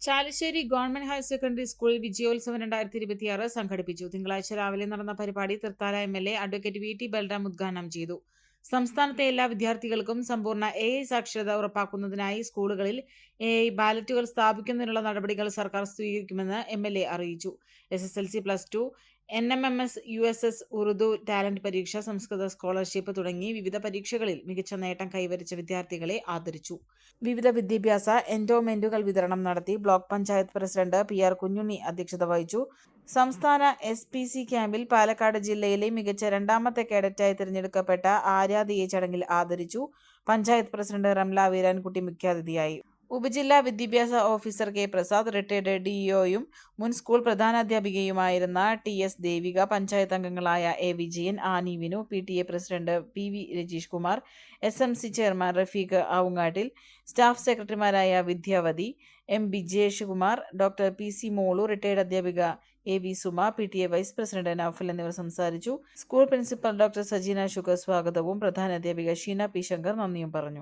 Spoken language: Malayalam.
ചാലിശ്ശേരി ഗവൺമെന്റ് ഹയർ സെക്കൻഡറി സ്കൂളിൽ വിജയോത്സവം 2026 സംഘടിപ്പിച്ചു. തിങ്കളാഴ്ച രാവിലെ നടന്ന പരിപാടി Thrithala MLA advocate VT Balram ഉദ്ഘാടനം ചെയ്തു. സംസ്ഥാനത്തെ എല്ലാ വിദ്യാർത്ഥികൾക്കും സമ്പൂർണ്ണ AI സാക്ഷരത ഉറപ്പാക്കുന്നതിനായി സ്കൂളുകളിൽ AI ബാലറ്റുകൾ സ്ഥാപിക്കുന്നതിനുള്ള നടപടികൾ സർക്കാർ സ്വീകരിക്കുമെന്ന് MLA അറിയിച്ചു. SSLC, +2, NMMS, USS, Urdu talent പരീക്ഷ, സംസ്കൃത സ്കോളർഷിപ്പ് തുടങ്ങി വിവിധ പരീക്ഷകളിൽ മികച്ച നേട്ടം കൈവരിച്ച വിദ്യാർത്ഥികളെ ആദരിച്ചു. വിവിധ വിദ്യാഭ്യാസ എൻഡോമെന്റുകൾ വിതരണം നടത്തി. Block panchayat president PR Kunjunni അധ്യക്ഷത വഹിച്ചു. സംസ്ഥാന SPC ക്യാമ്പിൽ പാലക്കാട് ജില്ലയിലെ മികച്ച രണ്ടാമത്തെ കേഡറ്റായി തിരഞ്ഞെടുക്കപ്പെട്ട ആര്യാദയെ ചടങ്ങിൽ ആദരിച്ചു. പഞ്ചായത്ത് പ്രസിഡന്റ് റംല വീരാൻകുട്ടി മുഖ്യാതിഥിയായി. ഉപജില്ലാ വിദ്യാഭ്യാസ ഓഫീസർ K പ്രസാദ്, റിട്ടയർഡ് DEOയും മുൻ സ്കൂൾ പ്രധാനാധ്യാപികയുമായിരുന്ന TS ദേവിക, പഞ്ചായത്ത് അംഗങ്ങളായ A Vijayan, Annie Vinu, PTA president PV Rajeesh Kumar, SMC chairman Rafeeq ആവുങ്ങാട്ടിൽ, സ്റ്റാഫ് സെക്രട്ടറിമാരായ Vidyavathi, M Bijesh Kumar, doctor PC Molu, retired അധ്യാപിക AV Suma, PTA vice president Noufal എന്നിവർ സംസാരിച്ചു. School principal doctor Sajeena Sugar സ്വാഗതവും പ്രധാനാധ്യാപിക ഷീന P ശങ്കർ നന്ദിയും പറഞ്ഞു.